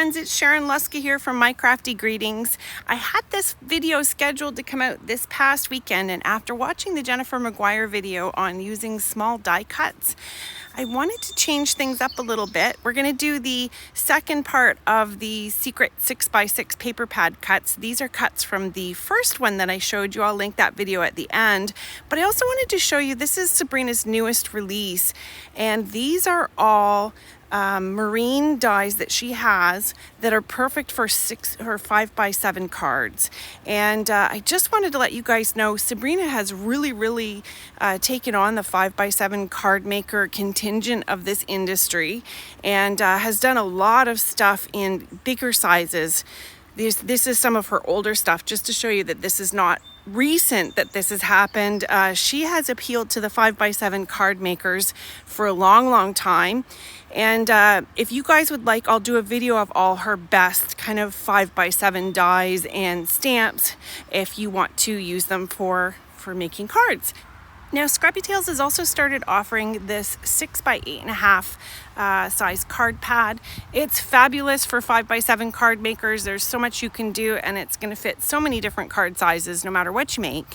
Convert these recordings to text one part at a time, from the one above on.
friends, it's Sharon Luska here from My Crafty Greetings. I had this video scheduled to come out this past weekend, and after watching the Jennifer McGuire video on using small die cuts, I wanted to change things up a little bit. We're going to do the second part of the secret 6x6 paper pad cuts. These are cuts from the first one that I showed you. I'll link that video at the end. But I also wanted to show you, this is Sabrina's newest release, and these are all marine dies that she has that are perfect for 5x7 cards. And I just wanted to let you guys know, Sabrina has really taken on the 5x7 card maker contingent of this industry, and has done a lot of stuff in bigger sizes. This is some of her older stuff, just to show you that this is not recent that this has happened. She has appealed to the 5x7 card makers for a long time. And if you guys would like, I'll do a video of all her best kind of 5x7 dies and stamps if you want to use them for making cards. Now, Scrappytails has also started offering this 6x8.5 size card pad. It's fabulous for 5x7 card makers. There's so much you can do, and it's going to fit so many different card sizes no matter what you make.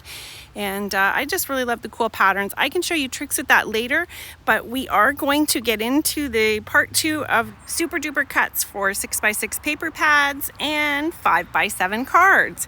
And I just really love the cool patterns. I can show you tricks with that later, but we are going to get into the part 2 of super duper cuts for 6x6 paper pads and 5x7 cards.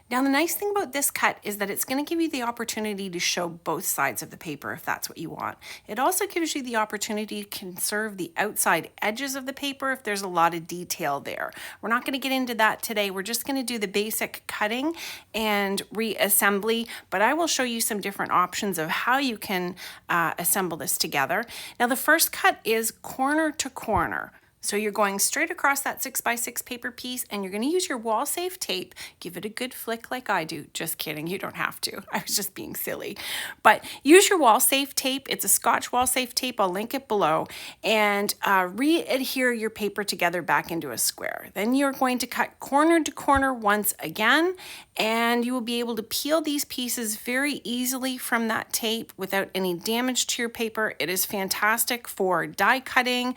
Now, the nice thing about this cut is that it's going to give you the opportunity to show both sides of the paper if that's what you want. It also gives you the opportunity to conserve the outside edges of the paper if there's a lot of detail there. We're not going to get into that today. We're just going to do the basic cutting and reassembly, but I will show you some different options of how you can assemble this together. Now, the first cut is corner to corner. So you're going straight across that 6x6 paper piece, and you're going to use your wall safe tape. Give it a good flick like I do. Just kidding, you don't have to. I was just being silly. But use your wall safe tape. It's a Scotch wall safe tape. I'll link it below. And re-adhere your paper together back into a square. Then you're going to cut corner to corner once again, and you will be able to peel these pieces very easily from that tape without any damage to your paper. It is fantastic for die cutting,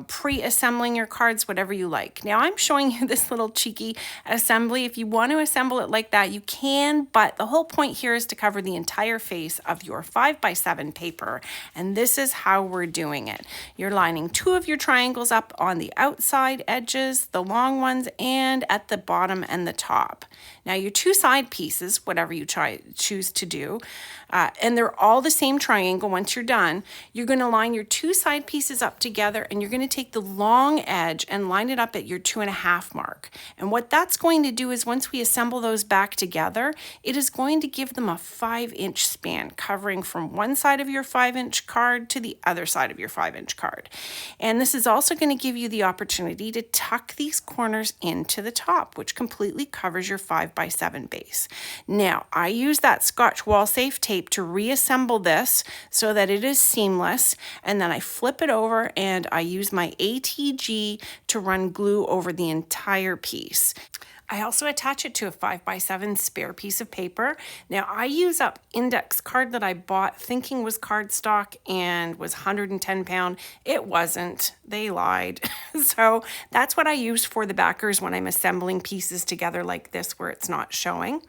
pre-assembling your cards, whatever you like. Now, I'm showing you this little cheeky assembly. If you want to assemble it like that, you can, but the whole point here is to cover the entire face of your 5x7 paper, and this is how we're doing it. You're lining 2 of your triangles up on the outside edges, the long ones, and at the bottom and the top. Now, your 2 side pieces, whatever you choose to do, and they're all the same triangle. Once you're done, you're going to line your 2 side pieces up together, and you're going to take the long edge and line it up at your 2.5 mark. And what that's going to do is, once we assemble those back together, it is going to give them a 5-inch span, covering from one side of your 5-inch card to the other side of your 5-inch card. And this is also going to give you the opportunity to tuck these corners into the top, which completely covers your 5x7 base. Now, I use that Scotch wall safe tape to reassemble this so that it is seamless, and then I flip it over and I use my ATG to run glue over the entire piece. I also attach it to a 5x7 spare piece of paper. Now, I use up index card that I bought thinking was cardstock and was 110 pound. It wasn't. They lied. So that's what I use for the backers when I'm assembling pieces together like this where it's not showing.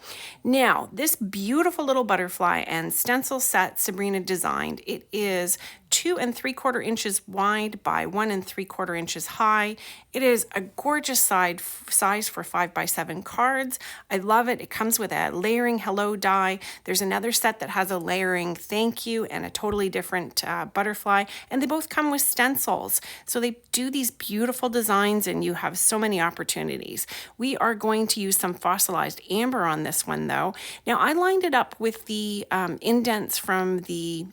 Now, this beautiful little butterfly and stencil set Sabrina designed, it is 2 3/4 inches wide by 1 3/4 inches high. It is a gorgeous size for 5x7 cards. I love it. It comes with a layering hello die. There's another set that has a layering thank you and a totally different butterfly, and they both come with stencils. So they do these beautiful designs, and you have so many opportunities. We are going to use some fossilized amber on this one though. Now, I lined it up with the indents from the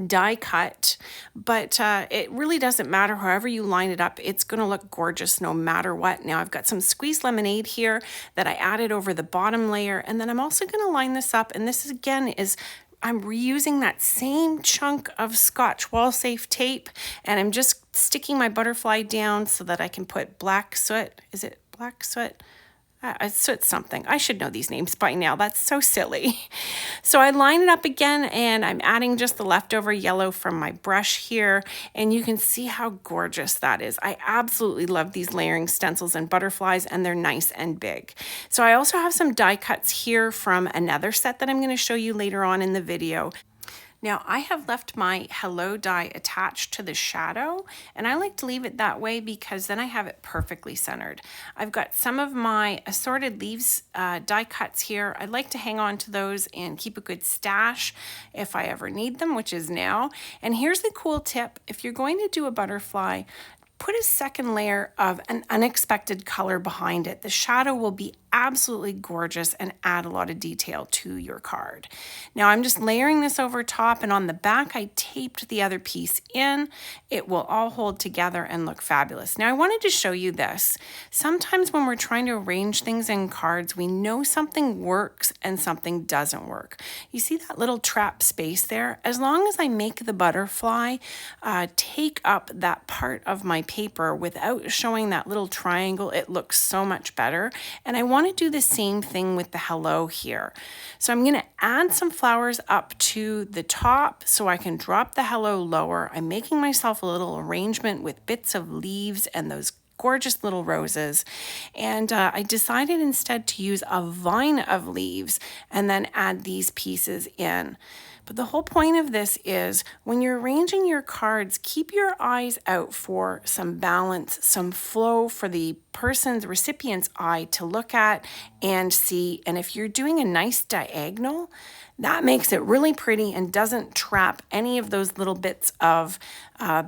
die cut, but it really doesn't matter. However you line it up, it's going to look gorgeous no matter what. Now, I've got some squeezed lemonade here that I added over the bottom layer, and then I'm also going to line this up, and this again is I'm reusing that same chunk of Scotch wall safe tape, and I'm just sticking my butterfly down so that I can put black soot. Is it black soot? Soot something. I should know these names by now. That's so silly. So I line it up again, and I'm adding just the leftover yellow from my brush here, and you can see how gorgeous that is. I absolutely love these layering stencils and butterflies, and they're nice and big. So I also have some die cuts here from another set that I'm going to show you later on in the video. Now I have left my hello die attached to the shadow, and I like to leave it that way because then I have it perfectly centered. I've got some of my assorted leaves die cuts here. I'd like to hang on to those and keep a good stash if I ever need them, which is now. And here's the cool tip. If you're going to do a butterfly, put a second layer of an unexpected color behind it. The shadow will be absolutely gorgeous and add a lot of detail to your card. Now I'm just layering this over top, and on the back I taped the other piece in. It will all hold together and look fabulous. Now I wanted to show you this. Sometimes when we're trying to arrange things in cards, we know something works and something doesn't work. You see that little trap space there? As long as I make the butterfly take up that part of my paper without showing that little triangle, it looks so much better. And I want to do the same thing with the hello here. So I'm going to add some flowers up to the top so I can drop the hello lower. I'm making myself a little arrangement with bits of leaves and those gorgeous little roses, and I decided instead to use a vine of leaves and then add these pieces in. But the whole point of this is when you're arranging your cards, keep your eyes out for some balance, some flow for the recipient's eye to look at and see. And if you're doing a nice diagonal, that makes it really pretty and doesn't trap any of those little bits of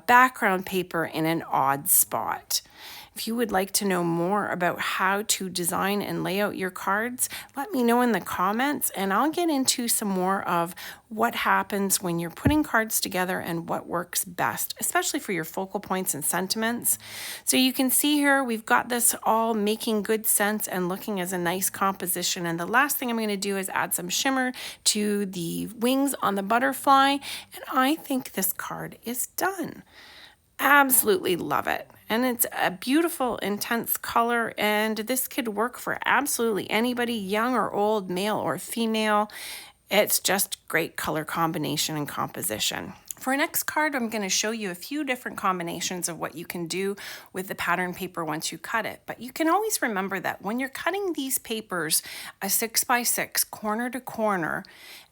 background paper in an odd spot. If you would like to know more about how to design and lay out your cards, let me know in the comments, and I'll get into some more of what happens when you're putting cards together and what works best, especially for your focal points and sentiments. So you can see here we've got this all making good sense and looking as a nice composition. And the last thing I'm going to do is add some shimmer to the wings on the butterfly, and I think this card is done. Absolutely love it. And it's a beautiful, intense color, and this could work for absolutely anybody, young or old, male or female. It's just great color combination and composition. For our next card, I'm going to show you a few different combinations of what you can do with the pattern paper once you cut it. But you can always remember that when you're cutting these papers, a 6x6 corner to corner,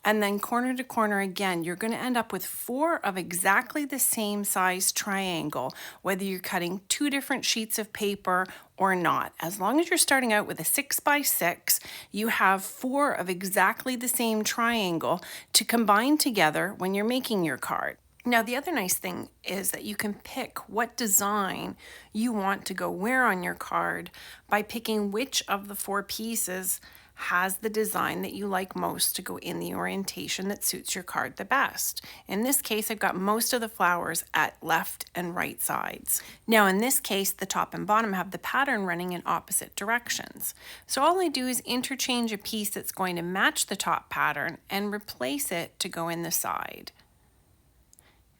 and then corner to corner again, you're going to end up with 4 of exactly the same size triangle, whether you're cutting 2 different sheets of paper or not. As long as you're starting out with a 6x6, you have 4 of exactly the same triangle to combine together when you're making your card. Now, the other nice thing is that you can pick what design you want to go where on your card by picking which of the 4 pieces has the design that you like most to go in the orientation that suits your card the best. In this case, I've got most of the flowers at left and right sides. Now, in this case, the top and bottom have the pattern running in opposite directions. So all I do is interchange a piece that's going to match the top pattern and replace it to go in the side.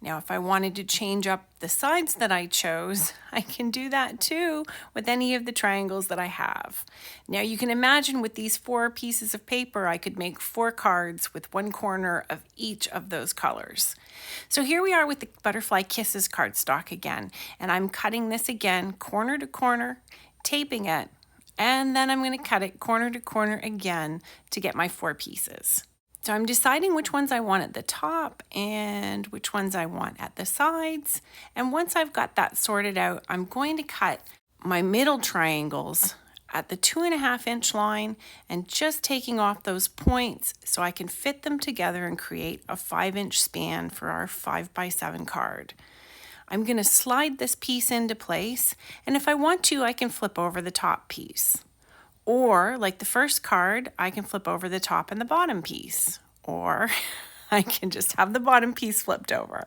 Now, if I wanted to change up the sides that I chose, I can do that too with any of the triangles that I have. Now, you can imagine with these 4 pieces of paper, I could make 4 cards with 1 corner of each of those colors. So here we are with the Butterfly Kisses cardstock again, and I'm cutting this again corner to corner, taping it, and then I'm going to cut it corner to corner again to get my 4 pieces. So I'm deciding which ones I want at the top and which ones I want at the sides. And once I've got that sorted out, I'm going to cut my middle triangles at the 2.5-inch line and just taking off those points so I can fit them together and create a 5-inch span for our 5x7 card. I'm going to slide this piece into place, and if I want to, I can flip over the top piece. Or, like the first card, I can flip over the top and the bottom piece. Or I can just have the bottom piece flipped over.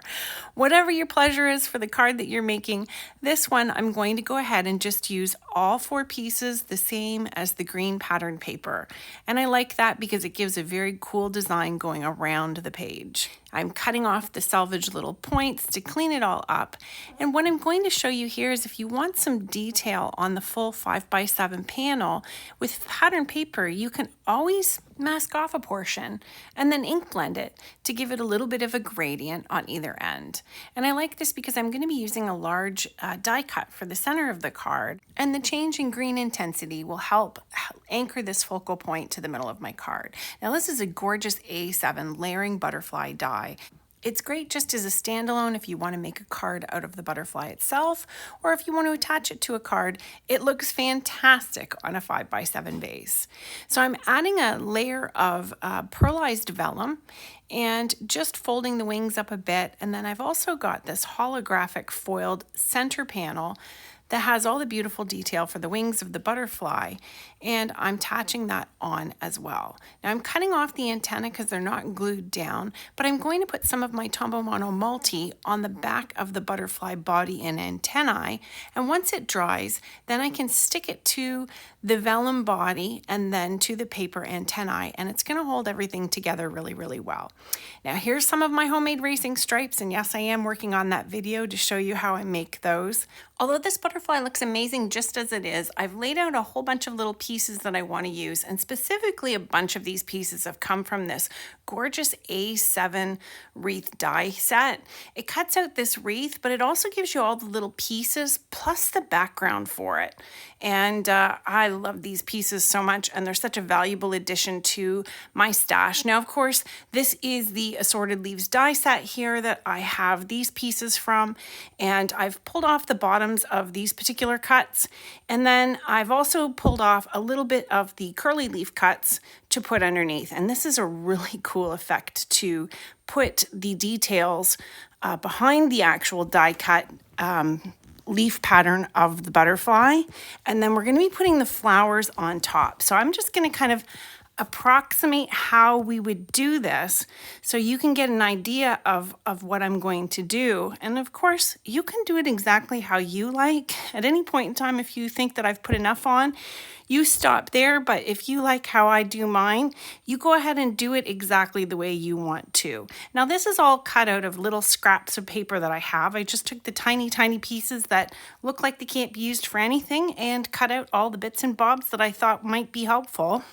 Whatever your pleasure is for the card that you're making, this one I'm going to go ahead and just use all 4 pieces the same as the green pattern paper. And I like that because it gives a very cool design going around the page. I'm cutting off the salvage little points to clean it all up. And what I'm going to show you here is if you want some detail on the full 5x7 panel with pattern paper, you can always mask off a portion and then ink blend it to give it a little bit of a gradient on either end. And I like this because I'm going to be using a large die cut for the center of the card, and the change in green intensity will help anchor this focal point to the middle of my card. Now this is a gorgeous A7 layering butterfly die. It's great just as a standalone if you want to make a card out of the butterfly itself, or if you want to attach it to a card. It looks fantastic on a 5x7 base. So I'm adding a layer of pearlized vellum and just folding the wings up a bit. And then I've also got this holographic foiled center panel that has all the beautiful detail for the wings of the butterfly, and I'm attaching that on as well. Now I'm cutting off the antenna because they're not glued down, but I'm going to put some of my Tombow Mono Multi on the back of the butterfly body and antennae, and once it dries, then I can stick it to the vellum body and then to the paper antennae, and it's going to hold everything together really, really well. Now here's some of my homemade racing stripes, and yes, I am working on that video to show you how I make those. Although this butterfly looks amazing just as it is, I've laid out a whole bunch of little pieces that I want to use, and specifically a bunch of these pieces have come from this gorgeous A7 wreath die set. It cuts out this wreath, but it also gives you all the little pieces plus the background for it. And I love these pieces so much, and they're such a valuable addition to my stash. Now, of course, this is the Assorted Leaves die set here that I have these pieces from, and I've pulled off the bottoms of these particular cuts, and then I've also pulled off a little bit of the curly leaf cuts to put underneath. And this is a really cool effect to put the details behind the actual die cut leaf pattern of the butterfly, and then we're going to be putting the flowers on top. So I'm just going to kind of approximate how we would do this so you can get an idea of what I'm going to do. And of course, you can do it exactly how you like. At any point in time, if you think that I've put enough on, you stop there. But if you like how I do mine, you go ahead and do it exactly the way you want to. Now, this is all cut out of little scraps of paper that I have. I just took the tiny, tiny pieces that look like they can't be used for anything and cut out all the bits and bobs that I thought might be helpful.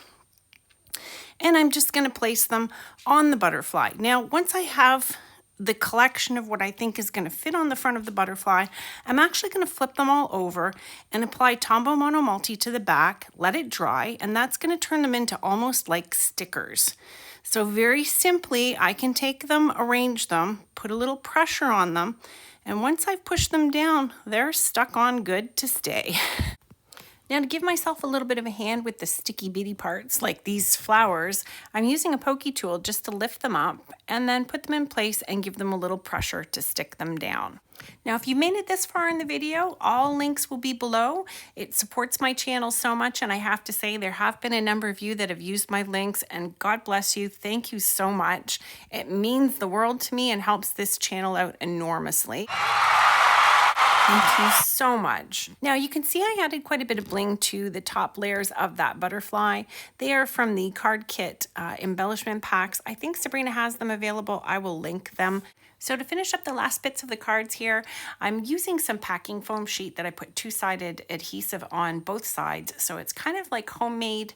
And I'm just going to place them on the butterfly. Now, once I have the collection of what I think is going to fit on the front of the butterfly, I'm actually going to flip them all over and apply Tombow Mono Multi to the back, let it dry, and that's going to turn them into almost like stickers. So very simply, I can take them, arrange them, put a little pressure on them, and once I've pushed them down, they're stuck on good to stay. Now, to give myself a little bit of a hand with the sticky bitty parts like these flowers, I'm using a pokey tool just to lift them up and then put them in place and give them a little pressure to stick them down. Now, if you made it this far in the video, all links will be below. It supports my channel so much, and I have to say there have been a number of you that have used my links, and God bless you. Thank you so much. It means the world to me and helps this channel out enormously. Thank you so much. Now you can see I added quite a bit of bling to the top layers of that butterfly. They are from the card kit embellishment packs. I think Sabrina has them available. I will link them. So to finish up the last bits of the cards here, I'm using some packing foam sheet that I put two-sided adhesive on both sides. So it's kind of like homemade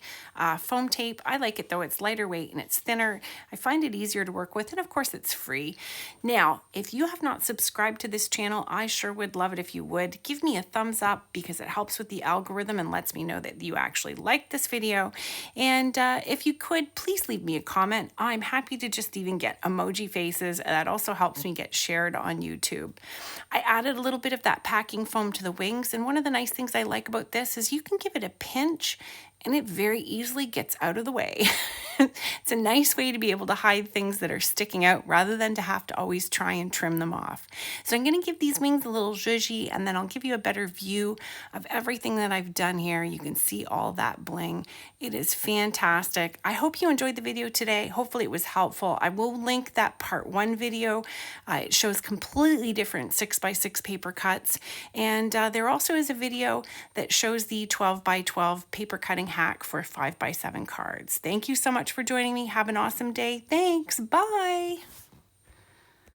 foam tape. I like it though, it's lighter weight and it's thinner. I find it easier to work with, and of course it's free. Now, if you have not subscribed to this channel, I sure would love it if you would. Give me a thumbs up because it helps with the algorithm and lets me know that you actually liked this video. And if you could, please leave me a comment. I'm happy to just even get emoji faces. That also helps me get shared on YouTube. I added a little bit of that packing foam to the wings, and one of the nice things I like about this is you can give it a pinch and it very easily gets out of the way. It's a nice way to be able to hide things that are sticking out rather than to have to always try and trim them off. So I'm going to give these wings a little zhuzhy, and then I'll give you a better view of everything that I've done here. You can see all that bling. It is fantastic. I hope you enjoyed the video today. Hopefully it was helpful. I will link that part 1 video. It shows completely different 6x6 paper cuts, and there also is a video that shows the 12x12 paper cutting hack for 5x7 cards. Thank you so much for joining me. Have an awesome day. Thanks. Bye.